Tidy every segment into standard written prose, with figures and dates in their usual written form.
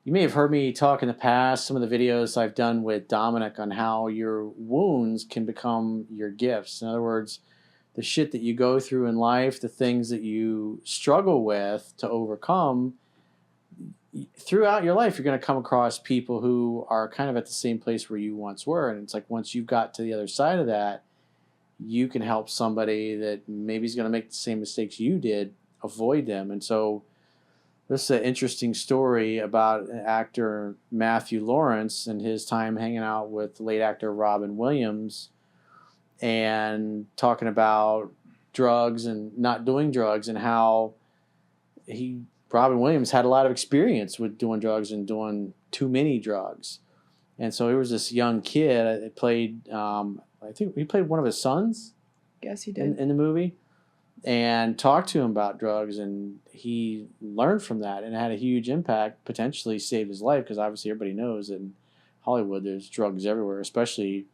You may have heard me talk in the past, some of the videos I've done with Dominic on how your wounds can become your gifts. In other words, the shit that you go through in life, the things that you struggle with to overcome, throughout your life, you're going to come across people who are kind of at the same place where you once were. And it's like once you've got to the other side of that, you can help somebody that maybe is going to make the same mistakes you did avoid them. And so this is an interesting story about actor Matthew Lawrence and his time hanging out with late actor Robin Williams and talking about drugs and not doing drugs and how Robin Williams had a lot of experience with doing drugs and doing too many drugs. And so he was this young kid that played, I think he played one of his sons. Yes, he did. In the movie. And talked to him about drugs, and he learned from that and had a huge impact, potentially saved his life, because obviously everybody knows that in Hollywood there's drugs everywhere, especially,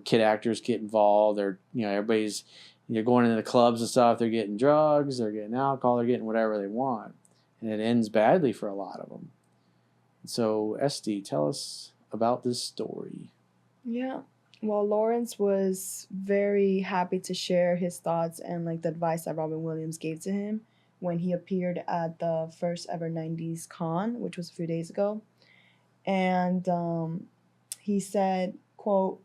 kid actors get involved. They're, everybody's, they're going into the clubs and stuff, they're getting drugs, they're getting alcohol, they're getting whatever they want. And it ends badly for a lot of them. So, Esty, tell us about this story. Yeah. Well, Lawrence was very happy to share his thoughts and like the advice that Robin Williams gave to him when he appeared at the first ever 90s con, which was a few days ago. And he said, quote,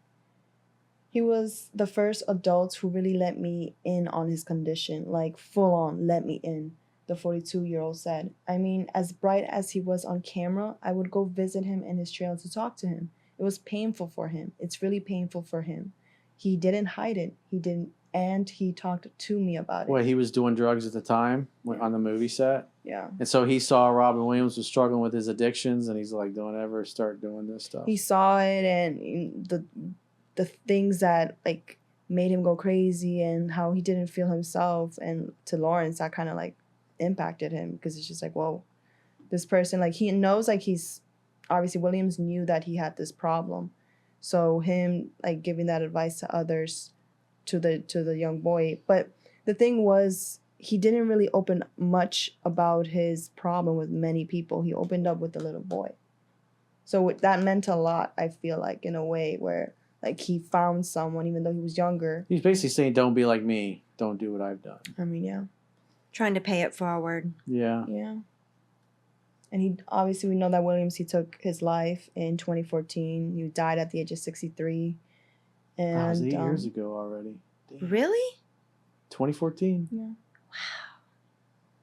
he was the first adult who really let me in on his condition, like full on let me in, the 42-year-old said. I mean, as bright as he was on camera, I would go visit him in his trailer to talk to him. It was painful for him. It's really painful for him. He didn't hide it. He didn't, and he talked to me about it. Well, he was doing drugs at the time on the movie set. Yeah. And so he saw Robin Williams was struggling with his addictions, and he's like, "Don't ever start doing this stuff." He saw it, and the things that like made him go crazy, and how he didn't feel himself. And to Lawrence, that kind of like impacted him, because it's just like, whoa, this person, like, he knows, like, he's obviously Williams knew that he had this problem, so him like giving that advice to others, to the young boy. But the thing was, he didn't really open much about his problem with many people. He opened up with the little boy, so that meant a lot, I feel like, in a way where like he found someone even though he was younger. He's basically saying, "Don't be like me. Don't do what I've done." I mean, yeah. Trying to pay it forward. Yeah. Yeah. And he obviously, we know that Williams, he took his life in 2014. He died at the age of 63. And that was 8 years ago already. Damn. Really? 2014. Yeah. Wow.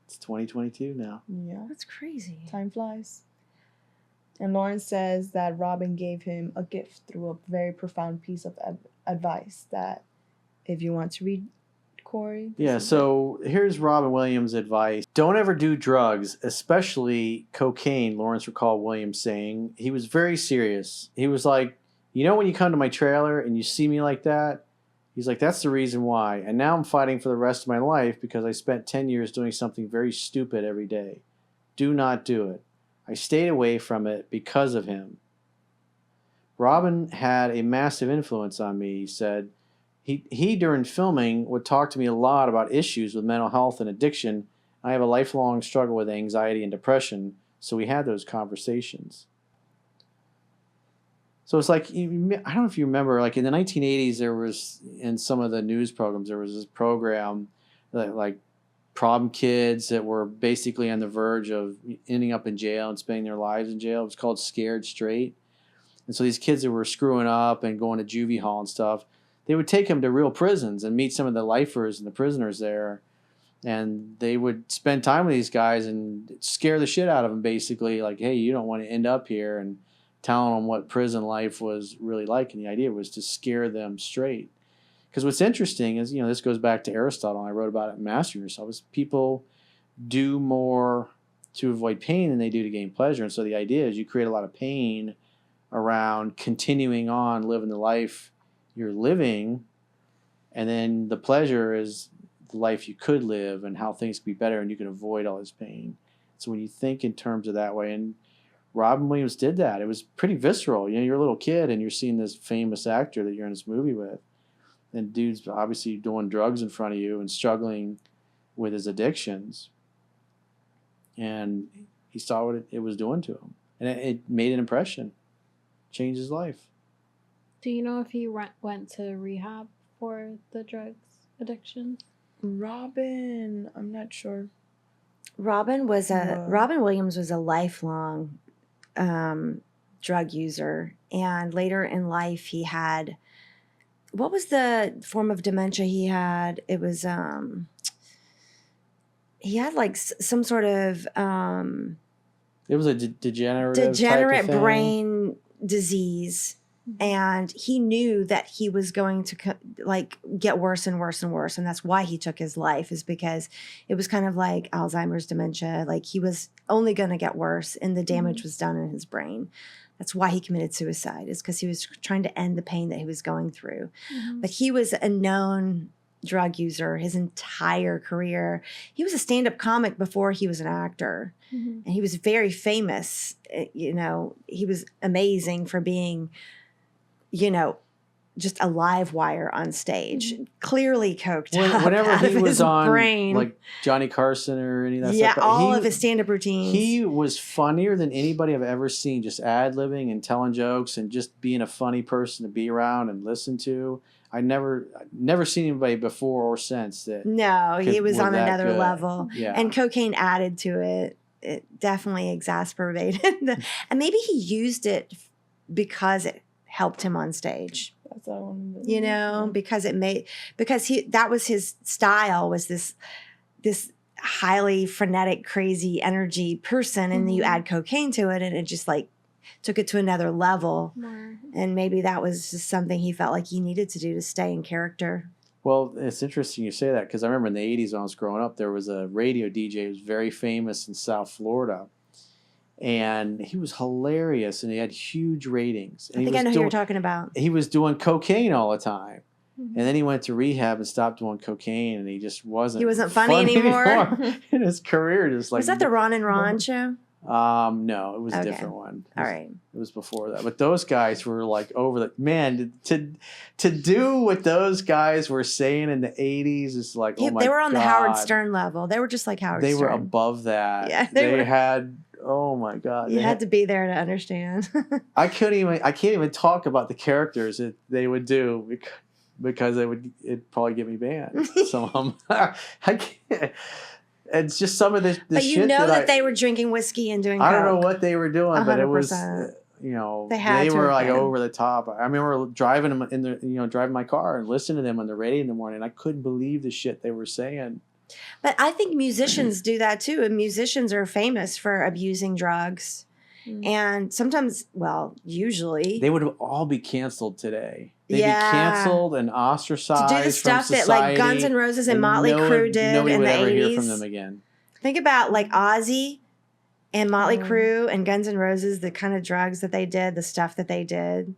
It's 2022 now. Yeah. That's crazy. Time flies. And Lawrence says that Robin gave him a gift through a very profound piece of advice that, if you want to read, Corey. Yeah, so here's Robin Williams' advice. Don't ever do drugs, especially cocaine, Lawrence recalled Williams saying. He was very serious. He was like, when you come to my trailer and you see me like that, he's like, that's the reason why. And now I'm fighting for the rest of my life because I spent 10 years doing something very stupid every day. Do not do it. I stayed away from it because of him. Robin had a massive influence on me, he said. He during filming would talk to me a lot about issues with mental health and addiction. I have a lifelong struggle with anxiety and depression, so we had those conversations. So it's like, I don't know if you remember, like in the 1980s, there was, in some of the news programs, there was this program that, like, problem kids that were basically on the verge of ending up in jail and spending their lives in jail. It was called Scared Straight. And so these kids that were screwing up and going to juvie hall and stuff, they would take them to real prisons and meet some of the lifers and the prisoners there. And they would spend time with these guys and scare the shit out of them, basically, like, hey, you don't want to end up here, and telling them what prison life was really like. And the idea was to scare them straight. Because what's interesting is, this goes back to Aristotle, and I wrote about it in Mastering Yourself, is people do more to avoid pain than they do to gain pleasure. And so the idea is you create a lot of pain around continuing on living the life you're living, and then the pleasure is the life you could live and how things could be better and you can avoid all this pain. So when you think in terms of that way, and Robin Williams did that, it was pretty visceral. You're a little kid and you're seeing this famous actor that you're in this movie with, and dude's obviously doing drugs in front of you and struggling with his addictions, and he saw what it was doing to him. and it made an impression, changed his life. Do you know if he went to rehab for the drugs addiction? Robin, I'm not sure. Robin Wow. Williams was a lifelong drug user, and later in life he had, what was the form of dementia he had? It was he had like some sort of It was a degenerative type of thing. brain disease, and he knew that he was going to like get worse and worse and worse, and that's why he took his life, is because it was kind of like Alzheimer's, dementia. Like he was only going to get worse, and the damage was done in his brain. That's why he committed suicide, is because he was trying to end the pain that he was going through. But he was a known drug user his entire career. He was a stand-up comic before he was an actor, and he was very famous. You know, he was amazing for being, you know, just a live wire on stage, clearly coked up Whenever out he of was his on brain. like Johnny Carson or any of that Yeah, stuff, all of his stand-up routines. He was funnier than anybody I've ever seen, just ad-libbing and telling jokes and just being a funny person to be around and listen to. I never seen anybody before or since that. No, he was on another level. Yeah. And cocaine added to it. It definitely exacerbated. And maybe he used it because it helped him on stage. That's what I wanted to You know, because that was his style, was this highly frenetic, crazy energy person, and then you add cocaine to it, and it just like took it to another level. More. And maybe that was just something he felt like he needed to do to stay in character. Well, it's interesting you say that, because I remember in the 80s when I was growing up, there was a radio DJ who was very famous in South Florida. And he was hilarious, and he had huge ratings. And I think I know who you're talking about. He was doing cocaine all the time. And then he went to rehab and stopped doing cocaine, and he just wasn't. He wasn't funny anymore. And his career just like. Was that the Ron and Ron show? No, it was a different one. All right. It was before that. But those guys were like over the man to do what those guys were saying in the 80s is like, oh my God. They were on the Howard Stern level. They were just like Howard Stern. They were above that. Yeah, they had, oh my God. You had to be there to understand. I can't even talk about the characters that they would do because it'd probably get me banned. Some of them. I can't. It's just some of the but shit you know that they were drinking whiskey and doing I don't know coke. what they were doing, 100%. But it was, they were like over the top. I remember driving them driving my car and listening to them on the radio in the morning. I couldn't believe the shit they were saying. But I think musicians do that too. And musicians are famous for abusing drugs. And sometimes, usually. They would all be canceled today. They'd be canceled and ostracized to do the stuff from that society, like Guns N' Roses and Motley Crue did nobody in would the ever 80s. hear from them again. Think about like Ozzy and Motley Crue and Guns N' Roses, the kind of drugs that they did, the stuff that they did.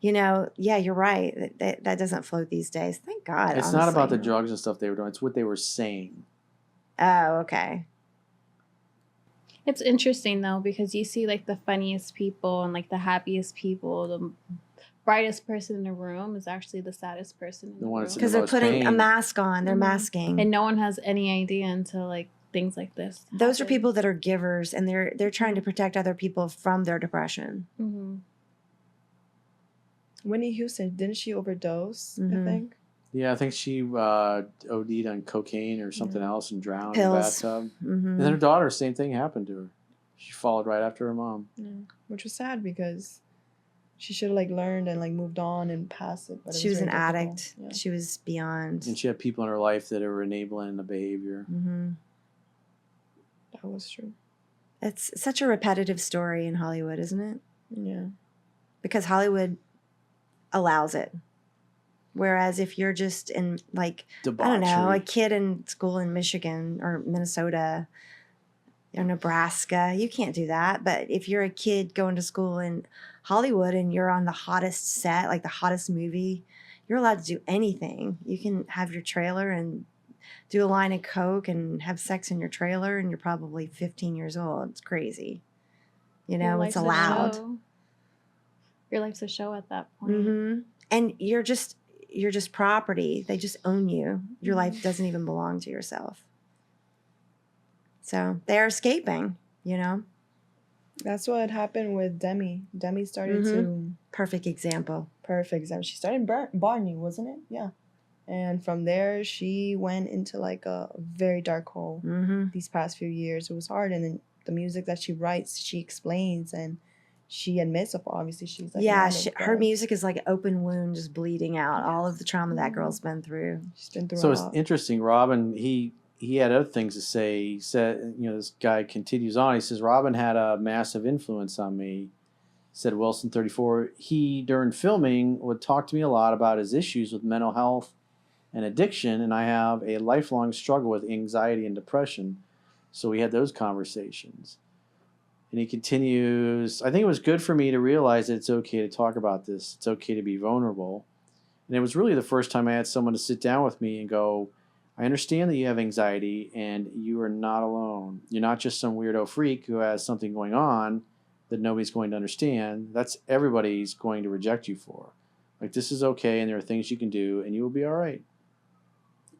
You know, yeah, you're right. That doesn't float these days. Thank God. It's honestly. not about the drugs and stuff they were doing. It's what they were saying. Oh, okay. It's interesting though, because you see like the funniest people and like the happiest people, the brightest person in the room is actually the saddest person in the room. Because they're putting a mask on. They're masking. And no one has any idea until like things like this happen. Those are people that are givers, and they're trying to protect other people from their depression. Whitney Houston, didn't she overdose, I think? Yeah, I think she OD'd on cocaine or something else and drowned in the bathtub. And then her daughter, same thing happened to her. She followed right after her mom. Yeah. Which was sad because she should have like learned and like moved on and passed it. But she was an addict. Yeah. She was beyond. And she had people in her life that were enabling the behavior. That was true. It's such a repetitive story in Hollywood, isn't it? Yeah. Because Hollywood allows it. Whereas if you're just in like, debauchery. I don't know, a kid in school in Michigan or Minnesota or Nebraska, you can't do that. But if you're a kid going to school in Hollywood and you're on the hottest set, like the hottest movie, you're allowed to do anything. You can have your trailer and do a line of coke and have sex in your trailer, and you're probably 15 years old. It's crazy. You know, it's allowed. Your life's a show at that point. And you're just property. They just own you. Your life doesn't even belong to yourself. So they're escaping, you know? That's what happened with Demi. Demi started to Perfect example. perfect. She started Barney, wasn't it? Yeah. And from there, she went into like a very dark hole. These past few years, it was hard. And then the music that she writes, she explains and she admits of obviously she's like Yeah, an addict, her but music is like an open wound, just bleeding out all of the trauma that Mhm. girl's been through. she's been through So a it's lot. interesting. Robin, he had other things to say. He said, this guy continues on. He says, Robin had a massive influence on me. Said Wilson, 34. He, during filming, would talk to me a lot about his issues with mental health and addiction, and I have a lifelong struggle with anxiety and depression. So we had those conversations. And he continues, I think it was good for me to realize that it's okay to talk about this. It's okay to be vulnerable. And it was really the first time I had someone to sit down with me and go, I understand that you have anxiety and you are not alone. You're not just some weirdo freak who has something going on that nobody's going to understand. That's everybody's going to reject you for. Like, this is okay and there are things you can do and you will be all right.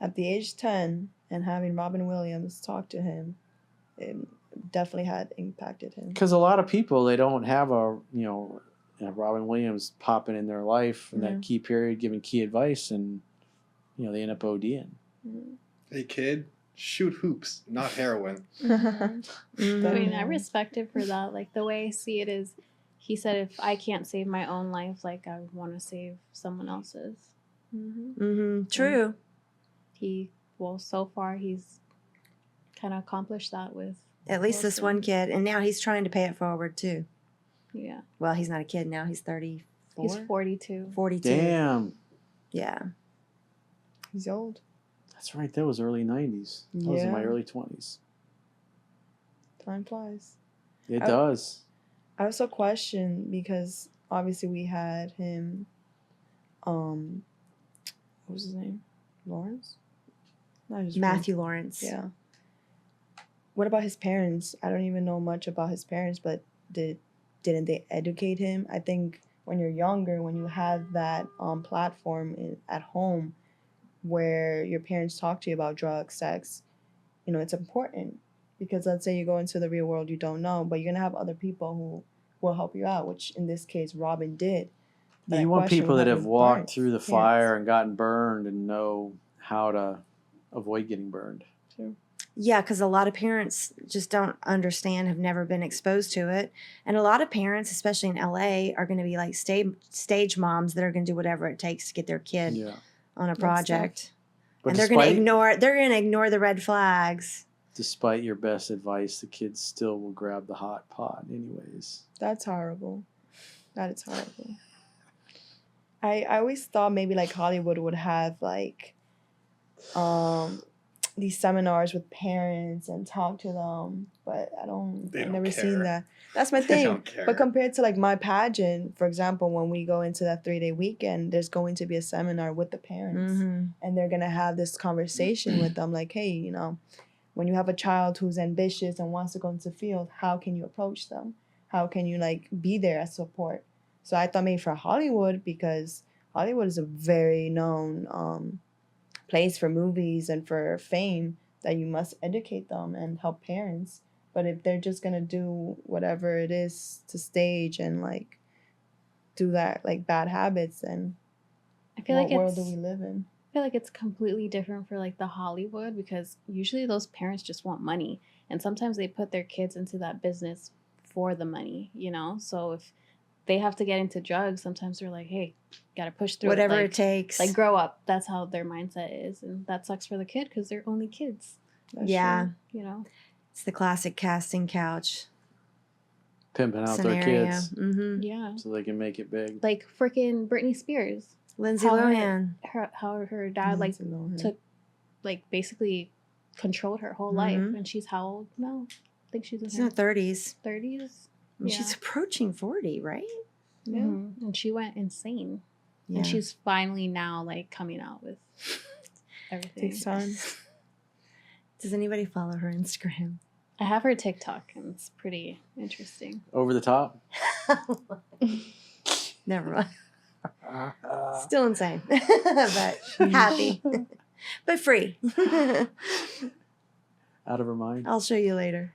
At the age 10 and having Robin Williams talk to him, it definitely had impacted him. Because a lot of people, they don't have Robin Williams popping in their life in that key period, giving key advice, and they end up ODing. Hey kid, shoot hoops, not heroin. I mean, I respect it for that. Like, the way I see it is, he said, if I can't save my own life, like, I want to save someone else's. True. So far, he's kind of accomplished that with At least this one kid. And now he's trying to pay it forward, too. Yeah. Well, he's not a kid now. He's 34. He's 42. 42. Damn. Yeah. He's old. That's right. That was early 90s. I was in my Yeah. early 20s. Time flies. It does. I also question because obviously we had him, what was his name? Lawrence? No, just Matthew Lawrence. Yeah. What about his parents? I don't even know much about his parents, but didn't they educate him? I think when you're younger, when you have that platform at home where your parents talk to you about drugs, sex, it's important because let's say you go into the real world, you don't know, but you're gonna have other people who will help you out, which in this case Robin did. But You I want question people that what have his walked parents- through the fire and gotten burned and know how to avoid getting burned. Yeah, because a lot of parents just don't understand, have never been exposed to it. And a lot of parents, especially in LA, are going to be like stage moms that are going to do whatever it takes to get their kid on a project. But And they're going to ignore the red flags. Despite your best advice, the kids still will grab the hot pot anyways. That's horrible. That is horrible. I always thought maybe like Hollywood would have like these seminars with parents and talk to them, but I've never seen that. That's my thing. don't care. But compared to like my pageant, for example, when we go into that 3-day weekend, there's going to be a seminar with the parents and they're going to have this conversation with them like, hey, when you have a child who's ambitious and wants to go into the field, how can you approach them? How can you like be there as support? So I thought maybe for Hollywood, because Hollywood is a very known place for movies and for fame, that you must educate them and help parents. But if they're just gonna do whatever it is to stage and like do that like bad habits, then I feel what like world do we live in? I feel like it's completely different for like the Hollywood, because usually those parents just want money, and sometimes they put their kids into that business for the money, So if they have to get into drugs, sometimes they're like, hey, gotta push through Whatever it. it takes. Like, grow up. That's how their mindset is, and that sucks for the kid because they're only kids. That's yeah. true. It's the classic casting couch Pimping out scenario. their kids Yeah. so they can make it big. Like freaking Britney Spears. Lindsay How Lohan. How her dad Lindsay Lohan. took basically controlled her whole life, and she's how old now? I think she's in She's in her her 30s. 30s. I mean, she's approaching 40, right? Yeah. And she went insane. Yeah. And she's finally now like coming out with everything. Takes time. Does anybody follow her Instagram? I have her TikTok, and it's pretty interesting. Over the top. Never mind. Still insane, but happy, but free. Out of her mind. I'll show you later.